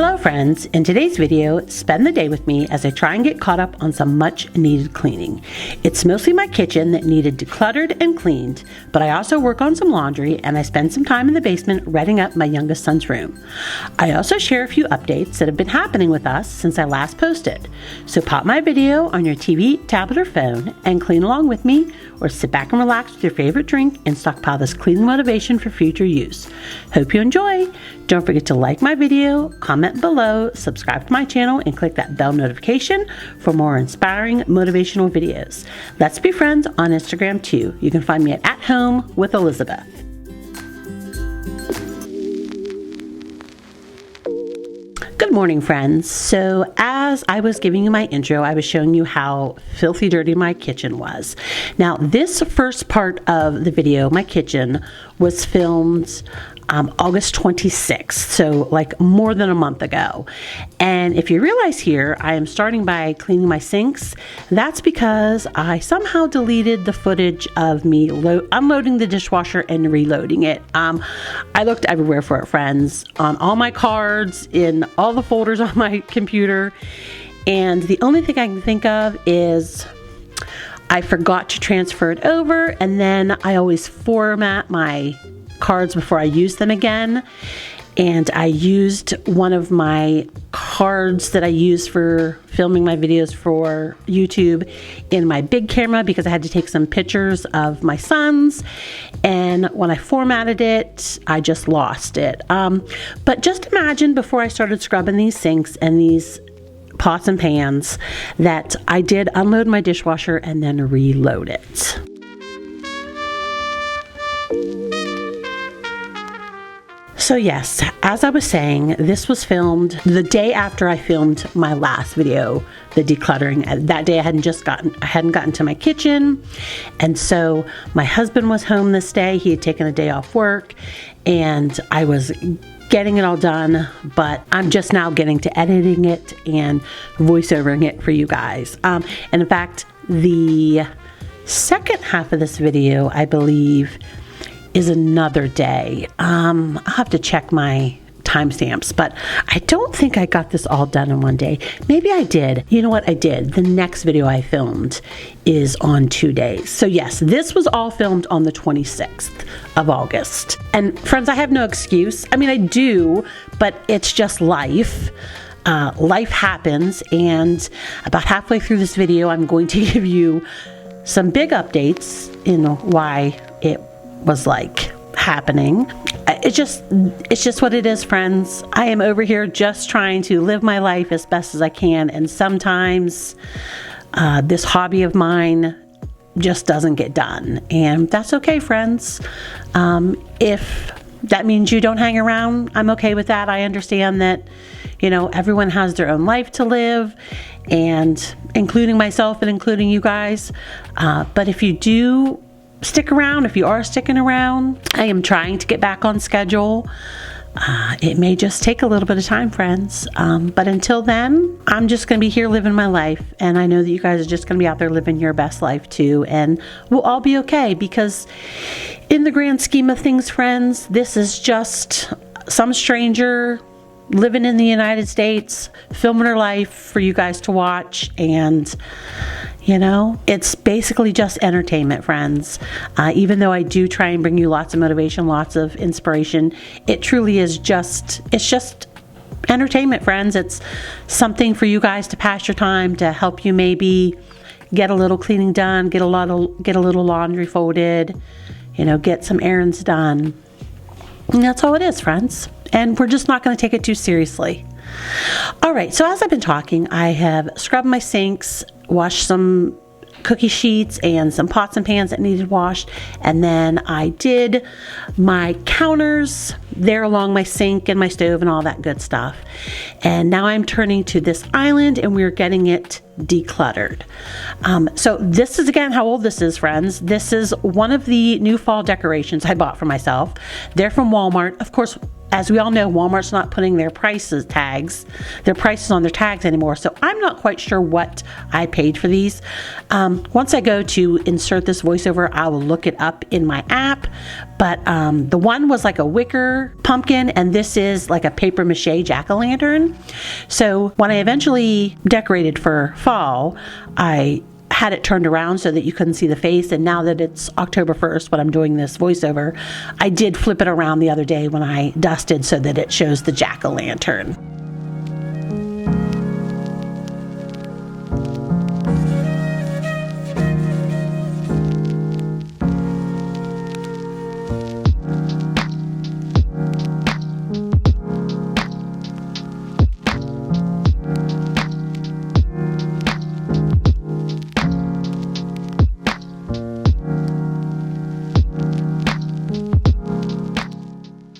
Hello friends, in today's video, spend the day with me as I try and get caught up on some much needed cleaning. It's mostly my kitchen that needed decluttered and cleaned, but I also work on some laundry and I spend some time in the basement readying up my youngest son's room. I also share a few updates that have been happening with us since I last posted. So pop my video on your TV, tablet, or phone and clean along with me, or sit back and relax with your favorite drink and stockpile this cleaning motivation for future use. Hope you enjoy! Don't forget to like my video, comment below, subscribe to my channel, and click that bell notification for more inspiring motivational videos. Let's be friends on Instagram too. You can find me at Home with Elizabeth. Good morning, friends. So as I was giving you my intro, I was showing you how filthy dirty my kitchen was. Now, this first part of the video, my kitchen, was filmed August 26th, so like more than a month ago. And if you realize here, I am starting by cleaning my sinks. That's because I somehow deleted the footage of me unloading the dishwasher and reloading it. I looked everywhere for it, friends, on all my cards, in all the folders on my computer, and the only thing I can think of is I forgot to transfer it over, and then I always format my cards before I use them again, and I used one of my cards that I use for filming my videos for YouTube in my big camera because I had to take some pictures of my sons, and when I formatted it I just lost it. But just imagine, before I started scrubbing these sinks and these pots and pans, that I did unload my dishwasher and then reload it. So yes, as I was saying, this was filmed the day after I filmed my last video, the decluttering. That day I hadn't gotten to my kitchen, and so my husband was home this day. He had taken a day off work, and I was getting it all done, but I'm just now getting to editing it and voiceovering it for you guys. And in fact, the second half of this video, I believe, is another day. I'll have to check my timestamps, but I don't think I got this all done in one day. Maybe I did. You know what? I did. The next video I filmed is on 2 days. So yes, this was all filmed on the 26th of August. And friends, I have no excuse. I mean, I do, but it's just life. Life happens, and about halfway through this video, I'm going to give you some big updates in why it was like happening. It's just what it is, friends. I am over here just trying to live my life as best as I can, and sometimes this hobby of mine just doesn't get done, and that's okay, friends. If that means you don't hang around, I'm okay with that. I understand that, you know, everyone has their own life to live, and including myself and including you guys. But if you do stick around, if you are sticking around, I am trying to get back on schedule. It may just take a little bit of time, friends. But until then, I'm just going to be here living my life. And I know that you guys are just going to be out there living your best life too. And we'll all be okay, because in the grand scheme of things, friends, this is just some stranger living in the United States, filming her life for you guys to watch. And you know, it's basically just entertainment, friends. Even though I do try and bring you lots of motivation, lots of inspiration, it truly is just entertainment, friends. It's something for you guys to pass your time, to help you maybe get a little cleaning done, get a little laundry folded, you know, get some errands done. And that's all it is, friends. And we're just not going to take it too seriously. All right, so as I've been talking, I have scrubbed my sinks, washed some cookie sheets and some pots and pans that needed washed, and then I did my counters there along my sink and my stove and all that good stuff. And now I'm turning to this island and we're getting it decluttered. So this is, again, how old this is, friends. This is one of the new fall decorations I bought for myself. They're from Walmart. Of course, as we all know, Walmart's not putting their prices on their tags anymore, so I'm not quite sure what I paid for these. Once I go to insert this voiceover, I will look it up in my app, But the one was like a wicker pumpkin, and this is like a paper mache jack-o'-lantern. So when I eventually decorated for fall, I had it turned around so that you couldn't see the face, and now that it's October 1st when I'm doing this voiceover, I did flip it around the other day when I dusted so that it shows the jack-o'-lantern.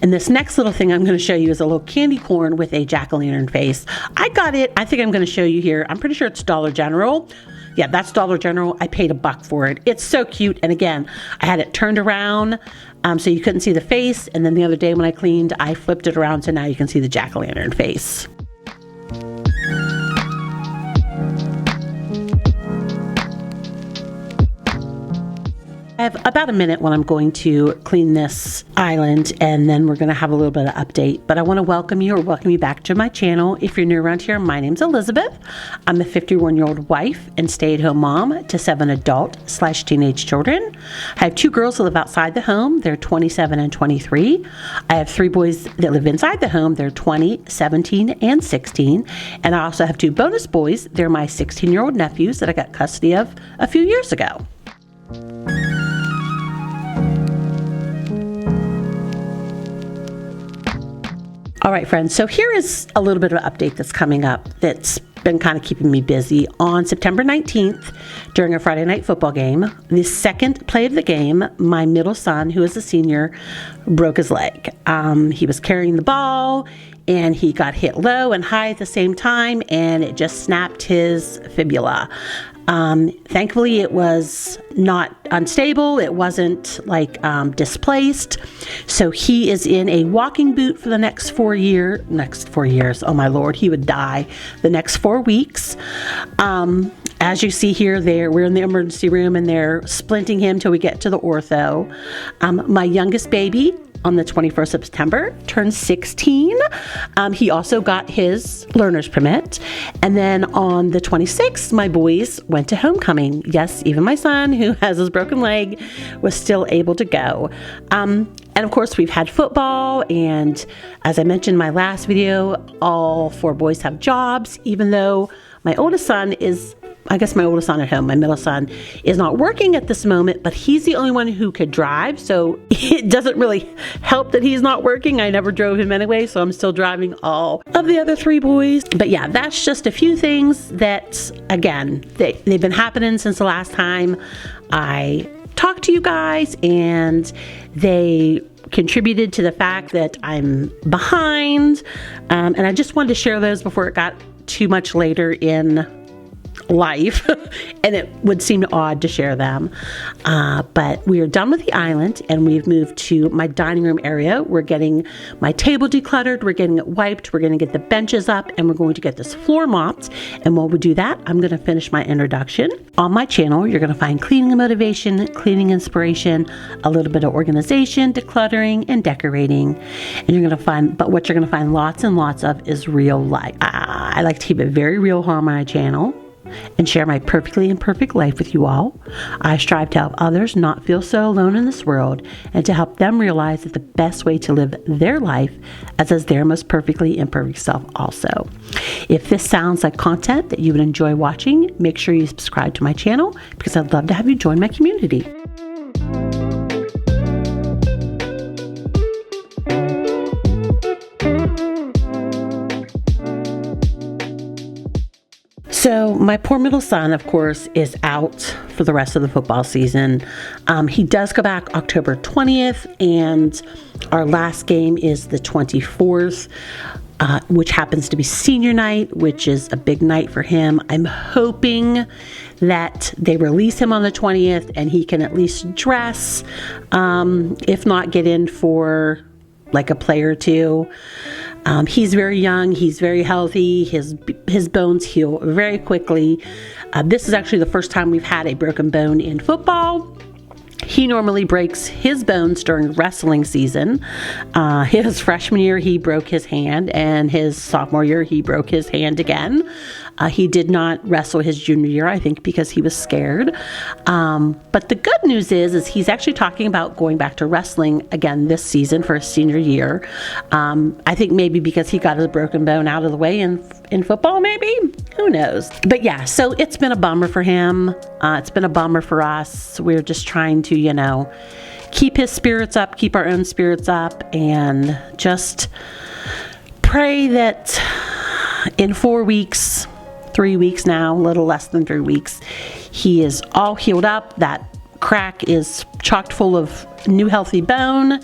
And this next little thing I'm going to show you is a little candy corn with a jack-o'-lantern face. I got it. I think I'm going to show you here. I'm pretty sure it's Dollar General. Yeah, that's Dollar General. I paid $1 for it. It's so cute. And again, I had it turned around so you couldn't see the face. And then the other day when I cleaned, I flipped it around so now you can see the jack-o'-lantern face. I have about a minute when I'm going to clean this island, and then we're going to have a little bit of update. But I want to welcome you back to my channel. If you're new around here, my name's Elizabeth. I'm a 51-year-old wife and stay-at-home mom to 7 adult/teenage children. I have 2 girls that live outside the home. They're 27 and 23. I have 3 boys that live inside the home. They're 20, 17, and 16. And I also have 2 bonus boys. They're my 16-year-old nephews that I got custody of a few years ago. All right, friends, so here is a little bit of an update that's coming up that's been kind of keeping me busy. On September 19th, during a Friday night football game, the second play of the game, my middle son, who is a senior, broke his leg. He was carrying the ball, and he got hit low and high at the same time, and it just snapped his fibula. Thankfully, it was not unstable. It wasn't like displaced. So he is in a walking boot for the next 4 years. Oh my Lord, he would die the next 4 weeks. As you see here, we're in the emergency room and they're splinting him till we get to the ortho. My youngest baby, on the 21st of September, turned 16. He also got his learner's permit. And then on the 26th, my boys went to homecoming. Yes, even my son, who has his broken leg, was still able to go. And of course, we've had football. And as I mentioned in my last video, all 4 boys have jobs, even though my oldest son at home, my middle son, is not working at this moment, but he's the only one who could drive, so it doesn't really help that he's not working. I never drove him anyway, so I'm still driving all of the other 3 boys. But yeah, that's just a few things that, again, they've been happening since the last time I talked to you guys, and they contributed to the fact that I'm behind, and I just wanted to share those before it got too much later in life and it would seem odd to share them, but we are done with the island and we've moved to my dining room area. We're getting my table decluttered, we're getting it wiped, we're going to get the benches up, and we're going to get this floor mopped. And while we do that, I'm going to finish my introduction. On my channel, you're going to find cleaning motivation, cleaning inspiration, a little bit of organization, decluttering, and decorating. And you're going to find, but what you're going to find lots and lots of is real life. I like to keep it very real on my channel and share my perfectly imperfect life with you all. I strive to help others not feel so alone in this world, and to help them realize that the best way to live their life as their most perfectly imperfect self also. If this sounds like content that you would enjoy watching, make sure you subscribe to my channel, because I'd love to have you join my community. So my poor middle son, of course, is out for the rest of the football season. He does go back October 20th, and our last game is the 24th, which happens to be senior night, which is a big night for him. I'm hoping that they release him on the 20th and he can at least dress, if not get in for like a play or two. He's very young, he's very healthy, his bones heal very quickly. This is actually the first time we've had a broken bone in football. He normally breaks his bones during wrestling season. His freshman year, he broke his hand, and his sophomore year, he broke his hand again. He did not wrestle his junior year, I think, because he was scared. But the good news is he's actually talking about going back to wrestling again this season for his senior year. I think maybe because he got his broken bone out of the way in football, maybe? Who knows? But yeah, so it's been a bummer for him. It's been a bummer for us. We're just trying to, keep his spirits up, keep our own spirits up, and just pray that in 4 weeks, 3 weeks now, a little less than 3 weeks, he is all healed up. That crack is chocked full of new healthy bone,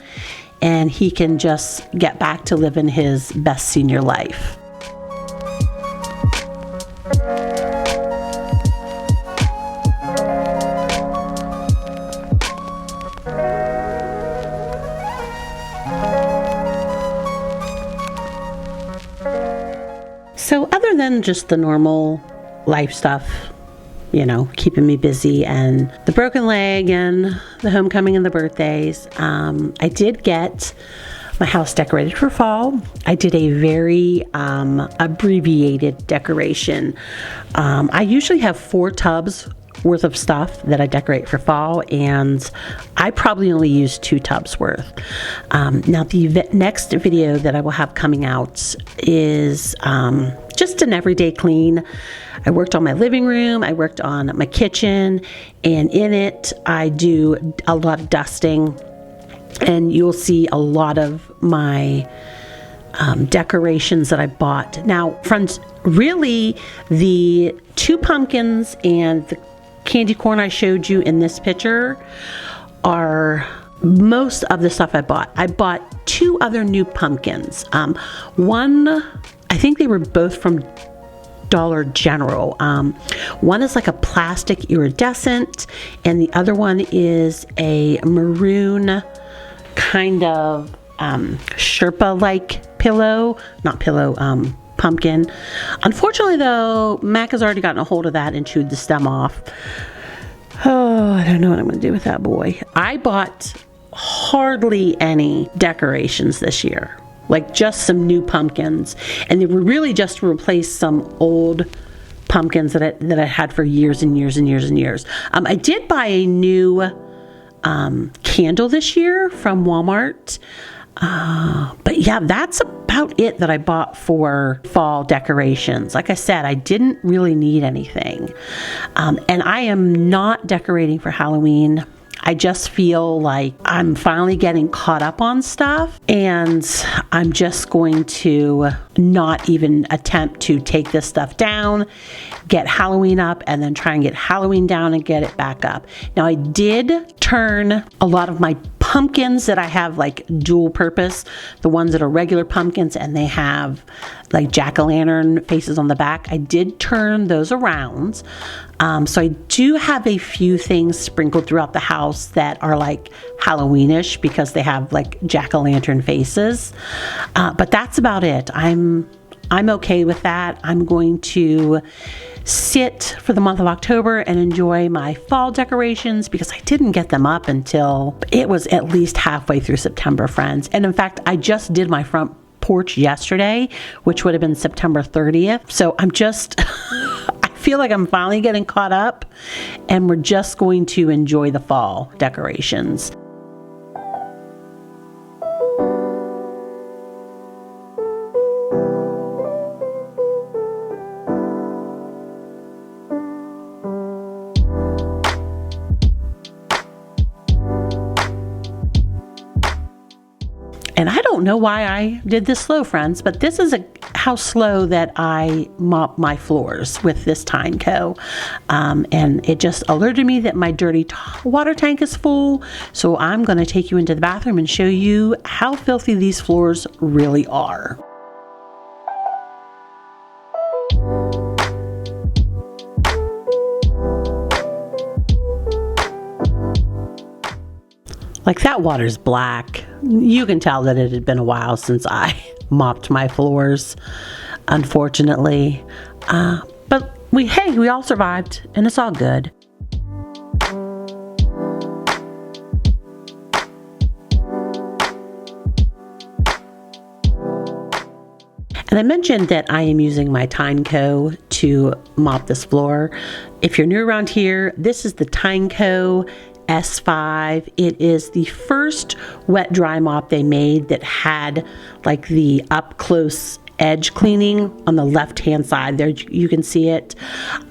and he can just get back to living his best senior life. So other than just the normal life stuff, keeping me busy, and the broken leg and the homecoming and the birthdays, I did get my house decorated for fall. I did a very abbreviated decoration. I usually have 4 tubs worth of stuff that I decorate for fall, and I probably only use 2 tubs worth. Now the next video that I will have coming out is just an everyday clean. I worked on my living room, I worked on my kitchen, and in it I do a lot of dusting, and you'll see a lot of my decorations that I bought. Now, friends, really the 2 pumpkins and the candy corn I showed you in this picture are most of the stuff I bought. I bought 2 other new pumpkins. One, I think they were both from Dollar General. One is like a plastic iridescent, and the other one is a maroon kind of Sherpa-like pumpkin. Unfortunately though, Mac has already gotten a hold of that and chewed the stem off. Oh, I don't know what I'm going to do with that boy. I bought hardly any decorations this year, like just some new pumpkins, and they were really just to replace some old pumpkins that I had for years and years and years and years. I did buy a new candle this year from Walmart. But yeah, that's about it that I bought for fall decorations. Like I said, I didn't really need anything. And I am not decorating for Halloween. I just feel like I'm finally getting caught up on stuff, and I'm just going to not even attempt to take this stuff down, get Halloween up, and then try and get Halloween down and get it back up. Now, I did turn a lot of my pumpkins that I have like dual purpose, the ones that are regular pumpkins and they have like jack-o'-lantern faces on the back. I did turn those around. So I do have a few things sprinkled throughout the house that are like Halloweenish because they have like jack-o'-lantern faces. But that's about it. I'm okay with that. I'm going to sit for the month of October and enjoy my fall decorations because I didn't get them up until it was at least halfway through September, friends. And in fact, I just did my front porch yesterday, which would have been September 30th. So I'm just, I feel like I'm finally getting caught up, and we're just going to enjoy the fall decorations. And I don't know why I did this slow, friends, but this is how slow that I mop my floors with this Tineco. And it just alerted me that my dirty water tank is full. So I'm going to take you into the bathroom and show you how filthy these floors really are. Like, that water's black. You can tell that it had been a while since I mopped my floors, unfortunately. But we all survived, and it's all good. And I mentioned that I am using my Tineco to mop this floor. If you're new around here, this is the Tineco S5. It is the first wet dry mop they made that had like the up close edge cleaning on the left hand side. There you can see it.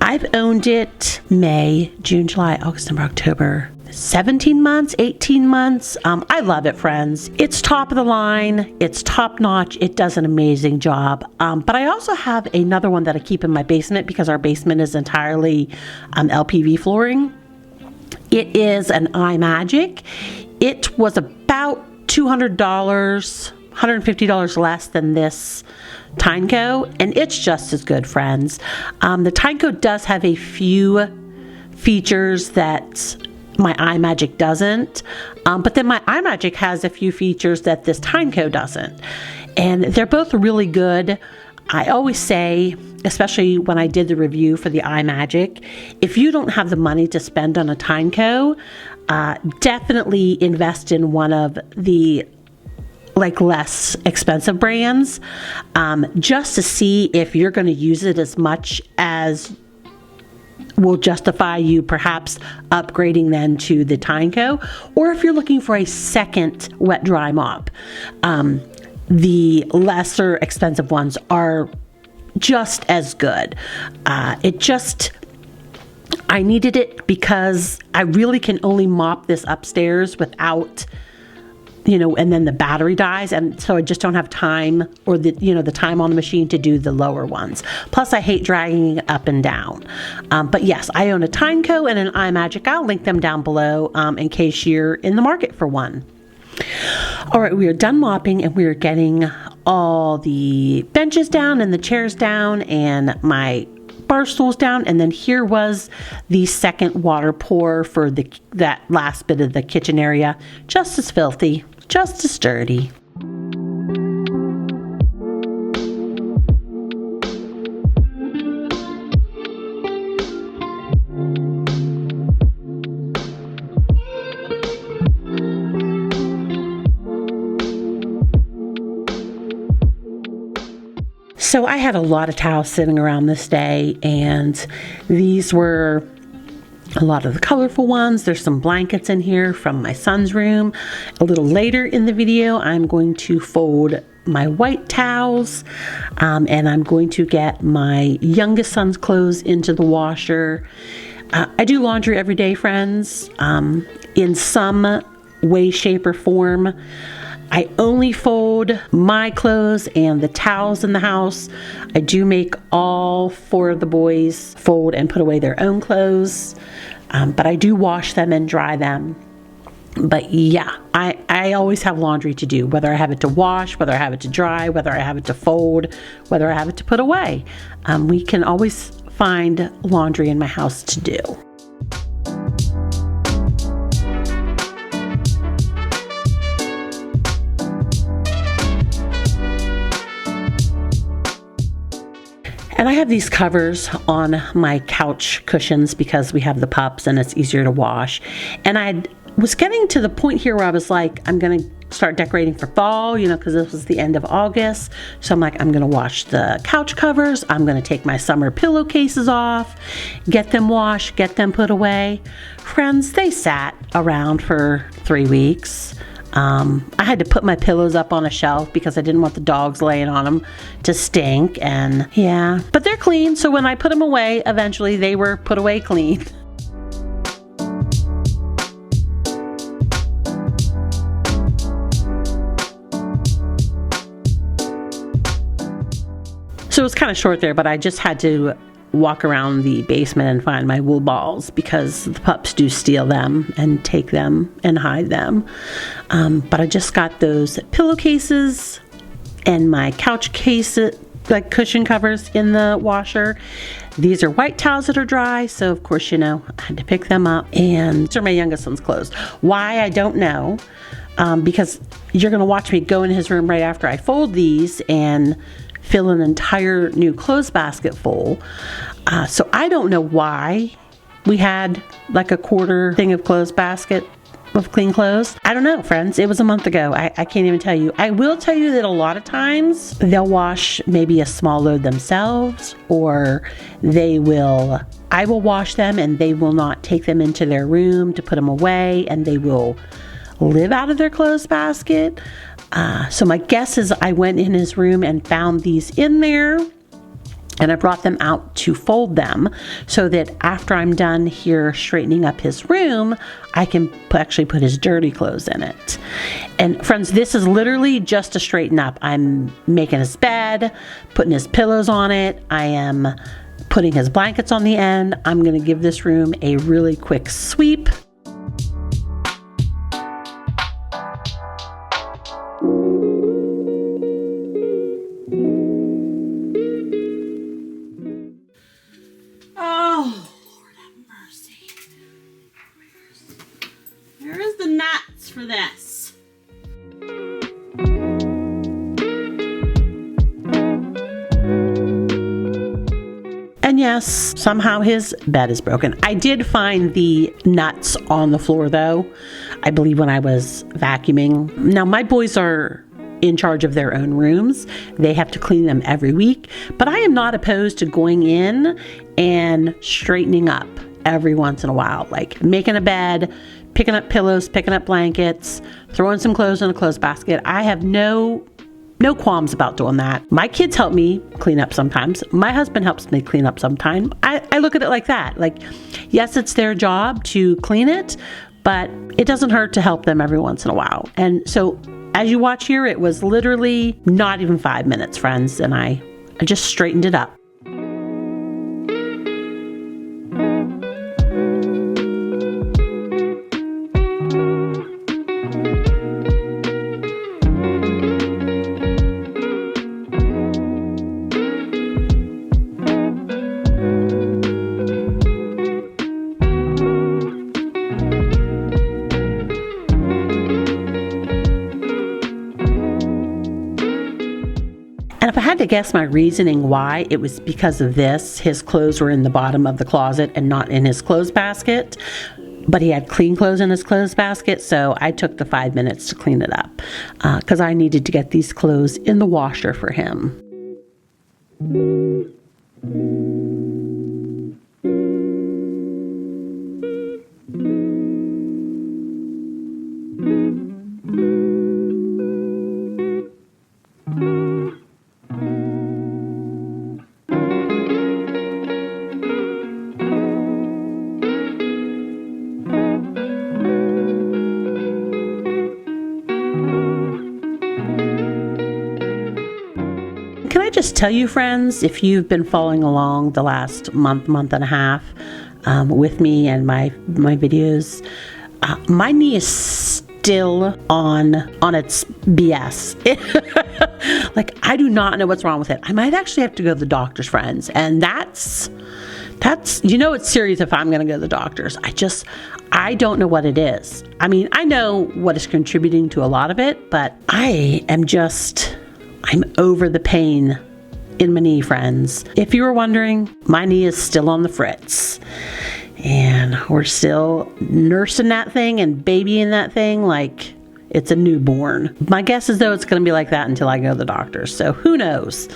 I've owned it May, June, July, August, September, October, 17 months, 18 months. I love it, friends. It's top of the line. It's top notch. It does an amazing job. But I also have another one that I keep in my basement because our basement is entirely LPV flooring. It is an iMagic. It was about $200, $150 less than this Tineco, and it's just as good, friends. The Tineco does have a few features that my iMagic doesn't, but then my iMagic has a few features that this Tineco doesn't, and they're both really good. I always say, especially when I did the review for the iMagic, if you don't have the money to spend on a Tineco, definitely invest in one of the like less expensive brands, just to see if you're going to use it as much as will justify you perhaps upgrading then to the Tineco, or if you're looking for a second wet dry mop. The lesser expensive ones are just as good. I needed it because I really can only mop this upstairs without, and then the battery dies, and so I just don't have time or the time on the machine to do the lower ones. Plus I hate dragging it up and down. But yes, I own a Tineco and an iMagic. I'll link them down below in case you're in the market for one. All right, we are done mopping and we are getting all the benches down and the chairs down and my bar stools down, and then here was the second water pour for that last bit of the kitchen area. Just as filthy, just as dirty. So I had a lot of towels sitting around this day, and these were a lot of the colorful ones. There's some blankets in here from my son's room. A little later in the video, I'm going to fold my white towels, and I'm going to get my youngest son's clothes into the washer. I do laundry every day, friends, in some way, shape, or form. I only fold my clothes and the towels in the house. I do make all 4 of the boys fold and put away their own clothes, but I do wash them and dry them. But yeah, I always have laundry to do, whether I have it to wash, whether I have it to dry, whether I have it to fold, whether I have it to put away. We can always find laundry in my house to do. And I have these covers on my couch cushions because we have the pups and it's easier to wash. And I was getting to the point here where I was like, I'm going to start decorating for fall, because this was the end of August. So I'm like, I'm going to wash the couch covers. I'm going to take my summer pillowcases off, get them washed, get them put away. Friends, they sat around for 3 weeks. I had to put my pillows up on a shelf because I didn't want the dogs laying on them to stink, and yeah, but they're clean, so when I put them away, eventually they were put away clean. So it was kind of short there, but I just had to walk around the basement and find my wool balls because the pups do steal them and take them and hide them. But I just got those pillowcases and my couch case, like cushion covers, in the washer. These are white towels that are dry, so of course, I had to pick them up. And these are my youngest son's clothes. Why, I don't know, because you're going to watch me go in his room right after I fold these and fill an entire new clothes basket full. So I don't know why we had like a quarter thing of clothes basket of clean clothes? I don't know, friends. It was a month ago. I can't even tell you. I will tell you that a lot of times they'll wash maybe a small load themselves, or I will wash them and they will not take them into their room to put them away, and they will live out of their clothes basket. So my guess is I went in his room and found these in there, and I brought them out to fold them so that after I'm done here straightening up his room, I can actually put his dirty clothes in it. And friends, this is literally just to straighten up. I'm making his bed, putting his pillows on it. I am putting his blankets on the end. I'm going to give this room a really quick sweep. For this. And yes, somehow his bed is broken. I did find the nuts on the floor though, I believe when I was vacuuming. Now my boys are in charge of their own rooms. They have to clean them every week, but I am not opposed to going in and straightening up every once in a while, like making a bed, picking up pillows, picking up blankets, throwing some clothes in a clothes basket. I have no qualms about doing that. My kids help me clean up sometimes. My husband helps me clean up sometimes. I look at it like that. Like, yes, it's their job to clean it, but it doesn't hurt to help them every once in a while. And so as you watch here, it was literally not even 5 minutes, friends, and I just straightened it up. And if I had to guess my reasoning why, it was because of this. His clothes were in the bottom of the closet and not in his clothes basket, but he had clean clothes in his clothes basket, so I took the 5 minutes to clean it up because I needed to get these clothes in the washer for him. Can I just tell you, friends, if you've been following along the last month and a half with me and my videos, my knee is still on its BS. Like, I do not know what's wrong with it. I might actually have to go to the doctor's, friends, and that's it's serious if I'm going to go to the doctor's. I don't know what it is. I mean, I know what is contributing to a lot of it, but I'm over the pain in my knee, friends. If you were wondering, my knee is still on the fritz. And we're still nursing that thing and babying that thing like it's a newborn. My guess is, though, it's going to be like that until I go to the doctor. So who knows?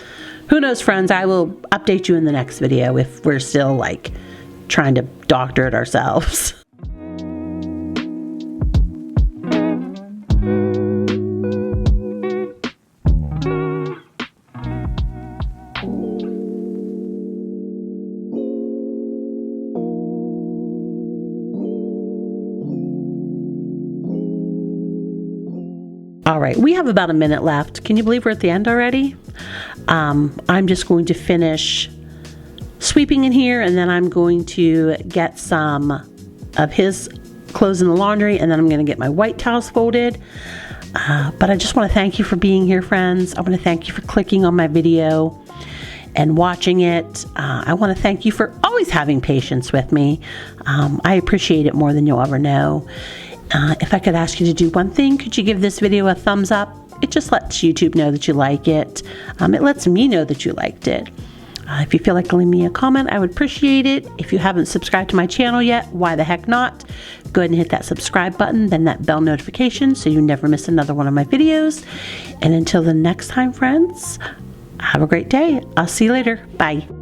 Who knows, friends? I will update you in the next video if we're still like trying to doctor it ourselves. All right, we have about a minute left. Can you believe we're at the end already? I'm just going to finish sweeping in here, and then I'm going to get some of his clothes in the laundry, and then I'm going to get my white towels folded. But I just want to thank you for being here, friends. I want to thank you for clicking on my video and watching it. I want to thank you for always having patience with me. I appreciate it more than you'll ever know. If I could ask you to do one thing, could you give this video a thumbs up? It just lets YouTube know that you like it. It lets me know that you liked it. If you feel like leaving me a comment, I would appreciate it. If you haven't subscribed to my channel yet, why the heck not? Go ahead and hit that subscribe button, then that bell notification so you never miss another one of my videos. And until the next time, friends, have a great day. I'll see you later. Bye.